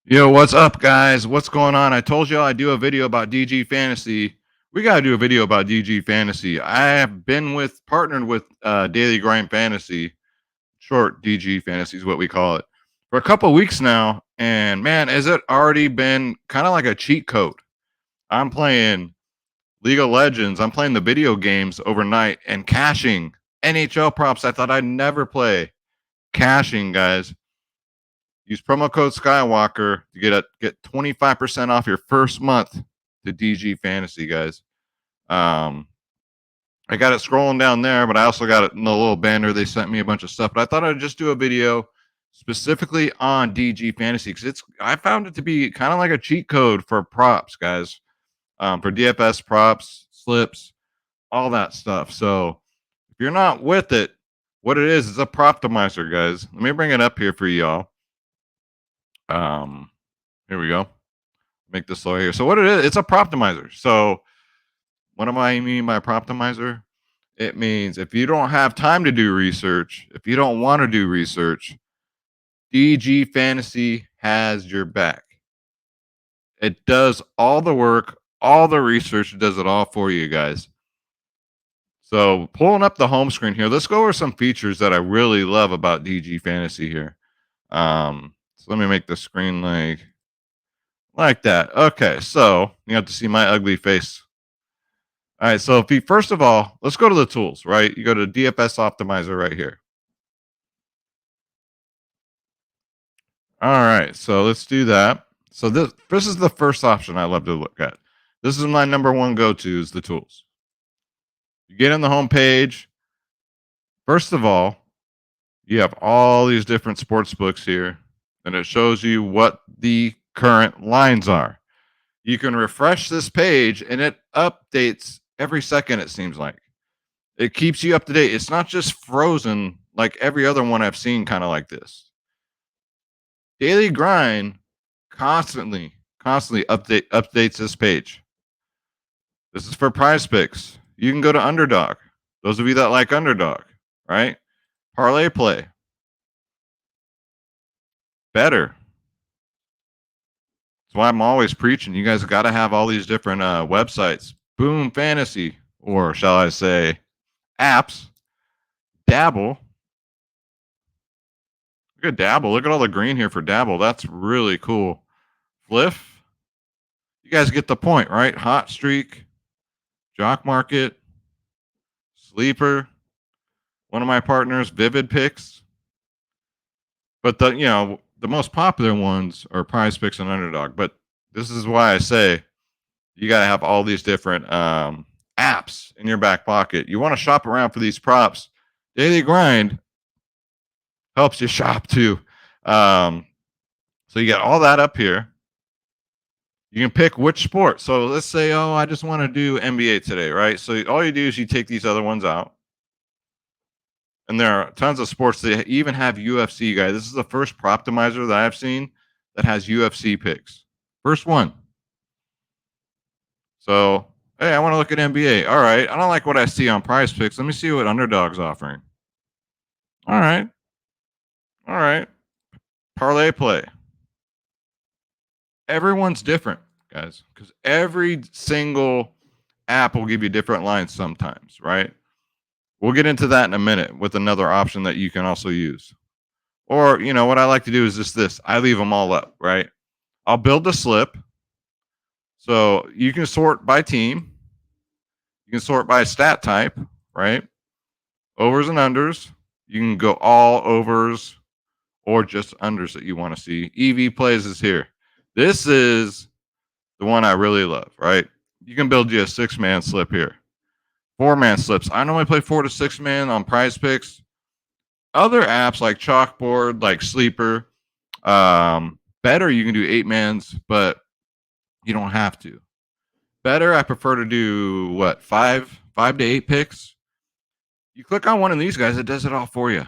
Yo, what's up, guys? What's going on? I told y'all I'd do a video about DG Fantasy. We got to do a video about DG Fantasy. I have been partnered with Daily Grind Fantasy, short DG Fantasy is what we call it, for a couple weeks now. And man, has it already been kind of like a cheat code? I'm playing League of Legends. I'm playing the video games overnight and cashing NHL props I thought I'd never play. Cashing, guys. Use promo code Skywalker to get 25% off your first month to DG Fantasy, guys. I got it scrolling down there, but I also got it in the little banner. They sent me a bunch of stuff, but I thought I'd just do a video specifically on DG Fantasy because I found it to be kind of like a cheat code for props, guys. For DFS props, slips, all that stuff. So if you're not with it, what it is a Proptimizer, guys. Let me bring it up here for y'all. Here we go. Make this slower here. So what it is, it's a Proptimizer. So what do I mean by Proptimizer? It means if you don't have time to do research, if you don't want to do research, DG Fantasy has your back. It does all the work, all the research, does it all for you guys. So pulling up the home screen here, let's go over some features that I really love about DG Fantasy here. So let me make the screen like that. Okay, so you have to see my ugly face. All right, so first of all, let's go to the tools, right? You go to DFS Optimizer right here. All right, so let's do that. So this is the first option I love to look at. This is my number one go-to is the tools. You get on the home page. First of all, you have all these different sports books here, and it shows you what the current lines are. You can refresh this page, and it updates every second, it seems like. It keeps you up to date. It's not just frozen like every other one I've seen kind of like this. Daily Grind constantly updates this page. This is for PrizePicks. You can go to Underdog. Those of you that like Underdog, right? Parlay Play. BETR. That's why I'm always preaching. You guys got to have all these different websites. Boom Fantasy, or shall I say, apps. Dabble. Look at Dabble. Look at all the green here for Dabble. That's really cool. Fliff. You guys get the point, right? Hot Streak, Jock Market, Sleeper. One of my partners, Vivid Picks. But the most popular ones are PrizePicks and Underdog. But this is why I say you got to have all these different apps in your back pocket. You want to shop around for these props. Daily Grind helps you shop too. So you got all that up here. You can pick which sport. So let's say, I just want to do NBA today, right? So all you do is you take these other ones out. And there are tons of sports. They even have UFC, guys. This is the first Proptimizer that I've seen that has UFC picks. First one. So, hey, I want to look at NBA. All right. I don't like what I see on PrizePicks. Let me see what Underdog's offering. All right. Parlay Play. Everyone's different, guys, because every single app will give you different lines sometimes, right? We'll get into that in a minute with another option that you can also use. Or, what I like to do is just this. I leave them all up, right? I'll build a slip. So you can sort by team. You can sort by stat type, right? Overs and unders. You can go all overs or just unders that you want to see. EV plays is here. This is the one I really love, right? You can build you a 6-man slip here. 4-man slips. I normally play 4 to 6-man on PrizePicks. Other apps like Chalkboard, like Sleeper, BETR you can do 8-mans, but you don't have to. BETR I prefer to do 5 to 8 picks. You click on one of these guys, it does it all for you.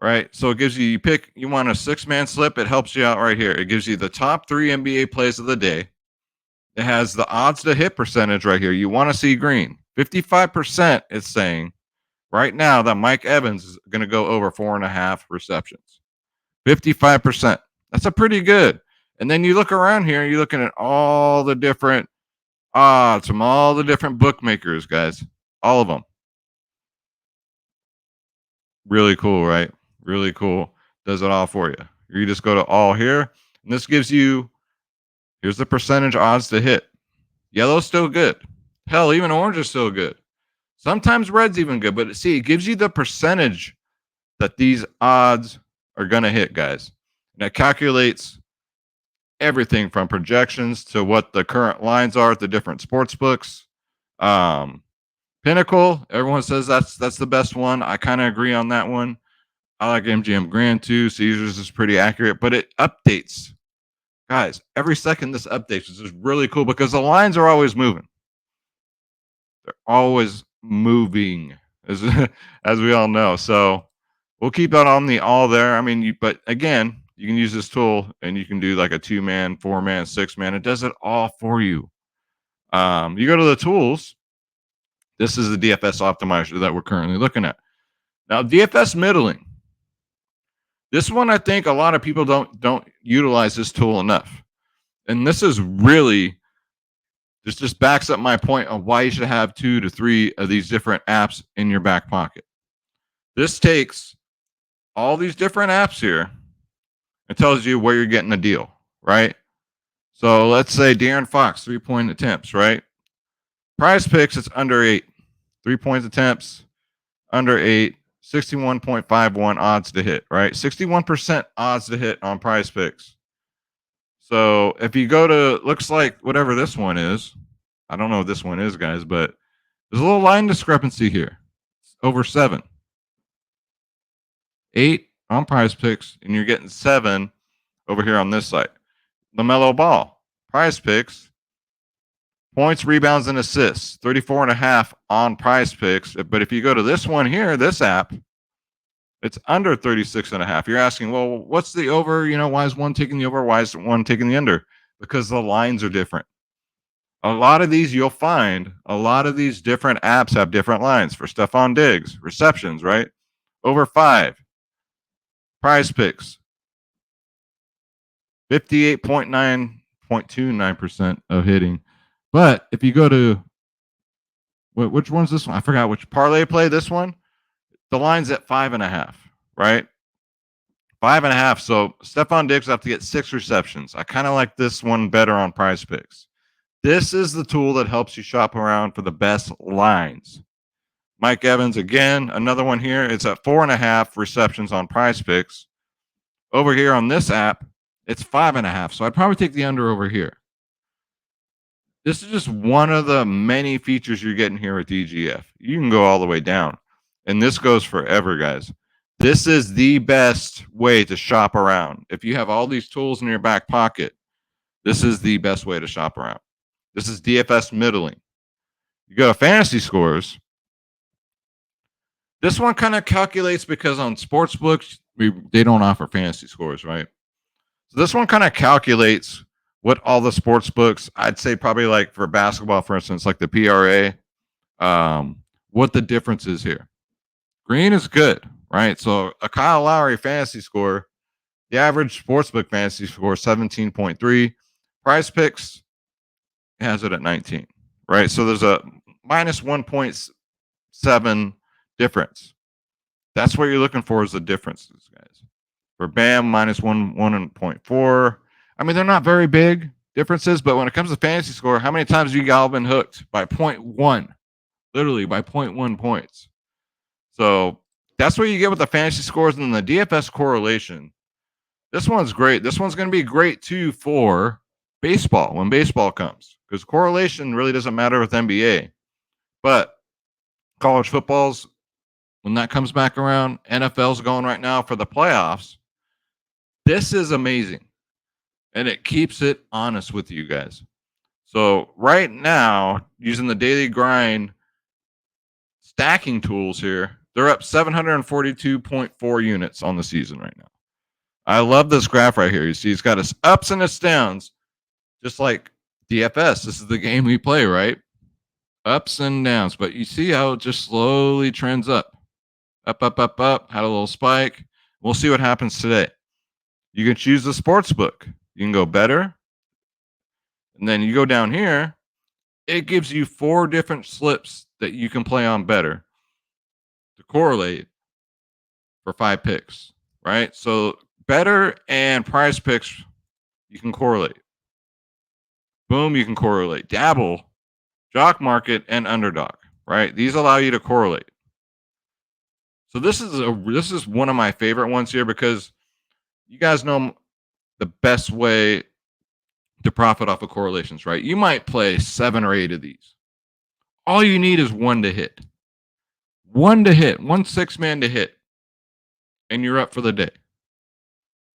Right? So it gives you want a 6-man slip, it helps you out right here. It gives you the top 3 NBA plays of the day. It has the odds to hit percentage right here. You want to see green. 55% it's saying right now that Mike Evans is going to go over 4.5 receptions. 55%. That's a pretty good. And then you look around here, you're looking at all the different odds from all the different bookmakers, guys. All of them. Really cool, right? Really cool. Does it all for you. You just go to all here, and this gives you, here's the percentage odds to hit. Yellow's still good. Hell, even orange is still good. Sometimes red's even good, but see, it gives you the percentage that these odds are going to hit, guys. And it calculates everything from projections to what the current lines are at the different sports books. Pinnacle, everyone says that's the best one. I kind of agree on that one. I like MGM Grand too. Caesars is pretty accurate, but it updates. Guys, every second this updates, which is really cool because the lines are always moving. They're always moving, as as we all know. So we'll keep that on the all there. I mean, but again, you can use this tool and you can do like a 2-man, 4-man, 6-man. It does it all for you. You go to the tools. This is the DFS optimizer that we're currently looking at. Now, DFS middling. This one, I think a lot of people don't utilize this tool enough. And this is really, this just backs up my point of why you should have 2 to 3 of these different apps in your back pocket. This takes all these different apps here and tells you where you're getting a deal, right? So let's say De'Aaron Fox, 3-point attempts, right? PrizePicks, it's under 8. 3-point attempts, under 8, 61.51 odds to hit, right? 61% odds to hit on PrizePicks. So if you go to, looks like whatever this one is, I don't know what this one is, guys, but there's a little line discrepancy here. It's over 7. 8 on PrizePicks, and you're getting 7 over here on this site. LaMelo Ball, PrizePicks, points, rebounds, and assists, 34.5 on PrizePicks. But if you go to this one here, this app, it's under 36.5. You're asking, well, what's the over? You know, why is one taking the over? Why is one taking the under? Because the lines are different. A lot of these you'll find, a lot of these different apps have different lines. For Stephon Diggs, receptions, right? Over 5. PrizePicks, 58.29% of hitting. But if you go to, which one's this one? I forgot which parlay play. This one, the line's at 5.5, right? 5.5. So Stephon Diggs will have to get 6 receptions. I kind of like this one better on PrizePicks. This is the tool that helps you shop around for the best lines. Mike Evans, again, another one here. It's at 4.5 receptions on PrizePicks. Over here on this app, it's 5.5. So I'd probably take the under over here. This is just one of the many features you're getting here with DGF. You can go all the way down. And this goes forever, guys. This is the best way to shop around. If you have all these tools in your back pocket, this is the best way to shop around. This is DFS middling. You go to fantasy scores. This one kind of calculates because on sports books, they don't offer fantasy scores, right? So this one kind of calculates what all the sports books, I'd say probably like for basketball, for instance, like the PRA, what the difference is here. Green is good, right? So a Kyle Lowry fantasy score, the average sportsbook fantasy score 17.3. PrizePicks has it at 19, right? So there's a minus 1.7 difference. That's what you're looking for is the differences, guys. For BAM, minus 1.4. I mean, they're not very big differences, but when it comes to fantasy score, how many times have you all been hooked by 0.1? Literally by 0.1 points. So that's what you get with the fantasy scores and the DFS correlation. This one's great. This one's going to be great too for baseball when baseball comes, because correlation really doesn't matter with NBA. But college football's, when that comes back around, NFL's going right now for the playoffs. This is amazing. And it keeps it honest with you guys. So right now, using the daily grind stacking tools here, they're up 742.4 units on the season right now. I love this graph right here. You see, it's got its ups and its downs, just like DFS. This is the game we play, right? Ups and downs. But you see how it just slowly trends up. Up, up, up, up. Had a little spike. We'll see what happens today. You can choose the sports book. You can go better. And then you go down here, it gives you 4 different slips that you can play on better to correlate for 5 picks, right? So better and PrizePicks, you can correlate. Boom, you can correlate. Dabble, Jock Market, and Underdog, right? These allow you to correlate. So this is one of my favorite ones here because you guys know the best way to profit off of correlations, right? You might play 7 or 8 of these. All you need is one to hit. One 6-man to hit, and you're up for the day.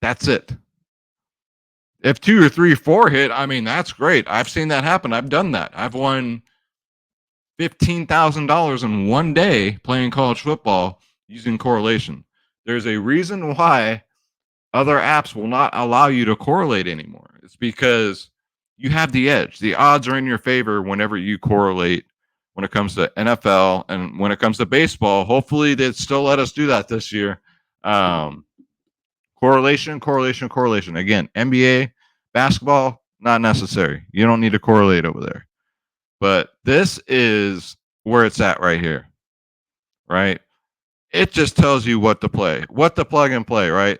That's it. If 2 or 3 or 4 hit, I mean, that's great. I've seen that happen. I've done that. I've won $15,000 in one day playing college football using correlation. There's a reason why other apps will not allow you to correlate anymore. It's because you have the edge. The odds are in your favor whenever you correlate when it comes to NFL and when it comes to baseball. Hopefully they still let us do that this year. Correlation. Again, NBA, basketball, not necessary. You don't need to correlate over there. But this is where it's at right here, right? It just tells you what to play, what to plug and play, right?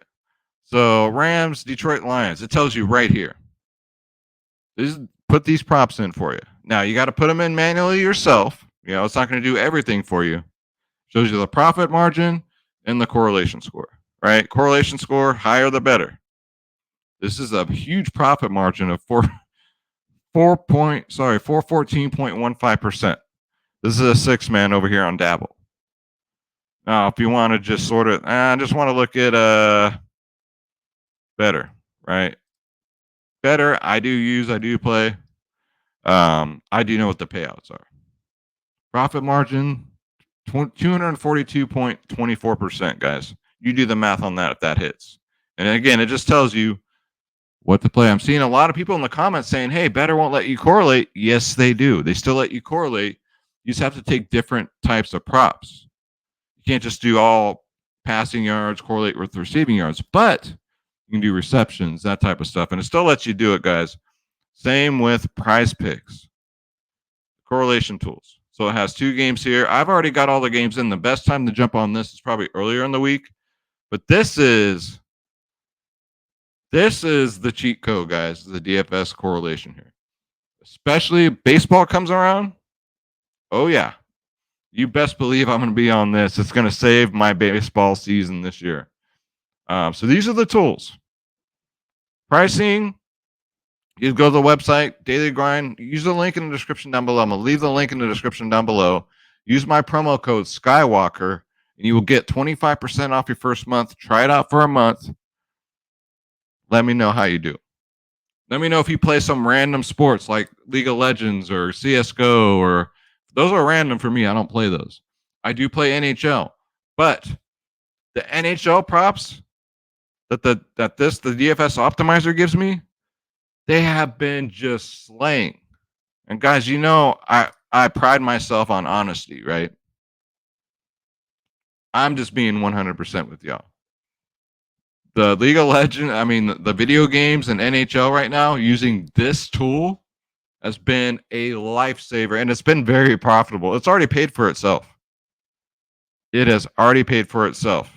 So Rams, Detroit Lions, it tells you right here. Put these props in for you. Now you got to put them in manually yourself. You know, it's not going to do everything for you. Shows you the profit margin and the correlation score, right? Correlation score, higher the better. This is a huge profit margin of 414.15%. This is a 6-man over here on Dabble. Now, if you want to just sort of, I just want to look at better, right? Better, I do play. I do know what the payouts are. Profit margin, 242.24%, guys. You do the math on that if that hits. And again, it just tells you what to play. I'm seeing a lot of people in the comments saying, hey, better won't let you correlate. Yes, they do. They still let you correlate. You just have to take different types of props. You can't just do all passing yards, correlate with receiving yards, but you can do receptions, that type of stuff. And it still lets you do it, guys. Same with PrizePicks. Correlation tools. So it has 2 games here. I've already got all the games in. The best time to jump on this is probably earlier in the week. But this is the cheat code, guys, the DFS correlation here. Especially baseball comes around. Oh, yeah. You best believe I'm going to be on this. It's going to save my baseball season this year. So these are the tools. Pricing, you go to the website, Daily Grind. Use the link in the description down below. I'm going to leave the link in the description down below. Use my promo code Skywalker, and you will get 25% off your first month. Try it out for a month. Let me know how you do. Let me know if you play some random sports like League of Legends or CSGO, or those are random for me. I don't play those. I do play NHL, but the NHL props that the DFS optimizer gives me, they have been just slaying. And guys, you know, I pride myself on honesty, right? I'm just being 100% with y'all. The League of Legends, I mean, the video games and NHL right now, using this tool has been a lifesaver, and it's been very profitable. It's already paid for itself. It has already paid for itself.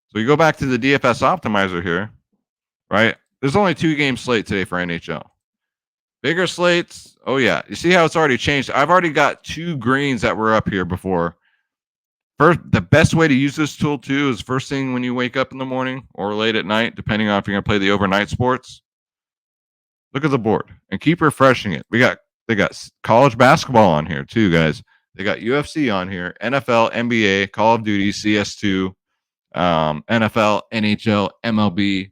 So you go back to the DFS optimizer here, right? There's only 2 game slate today for NHL. Bigger slates, oh yeah. You see how it's already changed? I've already got 2 greens that were up here before. First, the best way to use this tool too is first thing when you wake up in the morning or late at night, depending on if you're gonna play the overnight sports. Look at the board and keep refreshing it. They got college basketball on here too, guys. They got UFC on here, NFL, NBA, Call of Duty, CS2, NFL, NHL, MLB.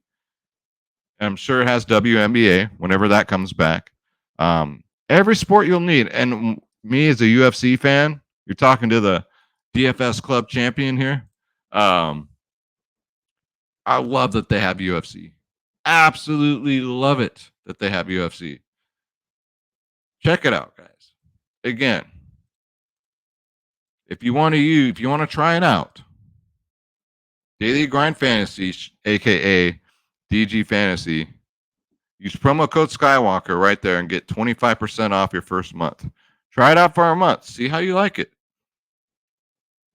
I'm sure it has WNBA whenever that comes back. Every sport you'll need. And me as a UFC fan, you're talking to the DFS club champion here. I love that they have UFC. Absolutely love it that they have UFC. Check it out, guys. Again, if you want to try it out, Daily Grind Fantasy, aka DG Fantasy. Use promo code Skywalker right there and get 25% off your first month. Try it out for a month. See how you like it.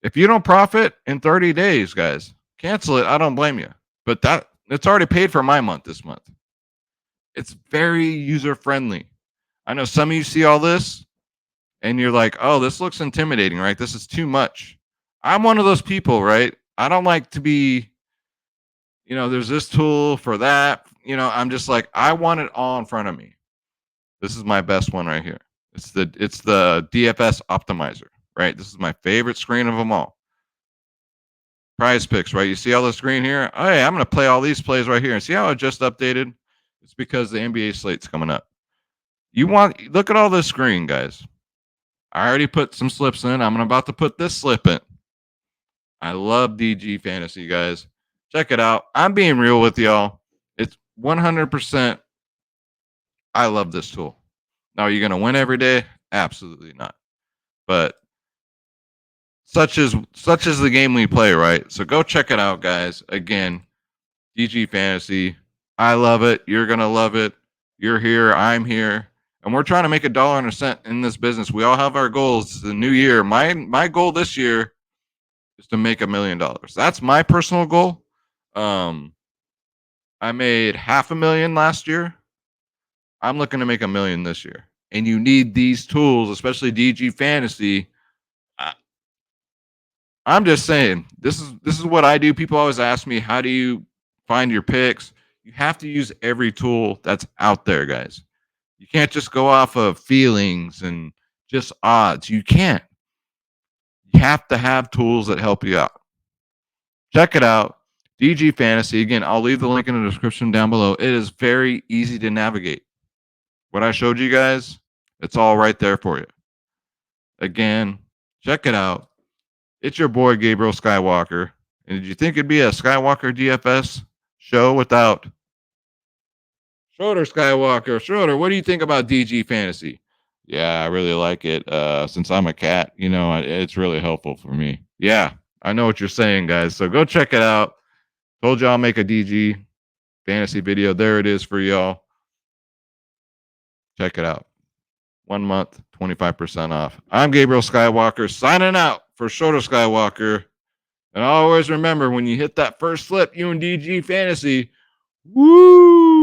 If you don't profit in 30 days, guys, cancel it. I don't blame you. But it's already paid for my month this month. It's very user friendly. I know some of you see all this and you're like, oh, this looks intimidating, right? This is too much. I'm one of those people, right? I don't like to be, there's this tool for that. I'm just like, I want it all in front of me. This is my best one right here. It's the DFS optimizer, right? This is my favorite screen of them all. PrizePicks, right? You see all the screen here? Oh, hey, I'm going to play all these plays right here. And see how it just updated? It's because the NBA slate's coming up. Look at all this screen, guys. I already put some slips in. I'm about to put this slip in. I love DG Fantasy, guys. Check it out. I'm being real with y'all. It's 100%. I love this tool. Now, are you going to win every day? Absolutely not. But such is the game we play, right? So go check it out, guys. Again, DG Fantasy. I love it. You're going to love it. You're here. I'm here. And we're trying to make $1.01 in this business. We all have our goals. It's the new year. My goal this year is to make $1 million. That's my personal goal. I made $500,000 last year. I'm looking to make $1 million this year. And you need these tools, especially DG Fantasy. I'm just saying, this is what I do. People always ask me, how do you find your picks? You have to use every tool that's out there, guys. You can't just go off of feelings and just odds. You can't. You have to have tools that help you out. Check it out. DG Fantasy. Again, I'll leave the link in the description down below. It is very easy to navigate. What I showed you guys, it's all right there for you. Again, check it out. It's your boy, Gabriel Skywalker. And did you think it'd be a Skywalker DFS show without Schroeder Skywalker? Schroeder, what do you think about DG Fantasy? Yeah, I really like it. Since I'm a cat, it's really helpful for me. Yeah, I know what you're saying, guys. So go check it out. Told you I'll make a DG Fantasy video. There it is for y'all. Check it out. 1 month, 25% off. I'm Gabriel Skywalker signing out for Schroeder Skywalker. And always remember, when you hit that first flip, you and DG Fantasy, woo!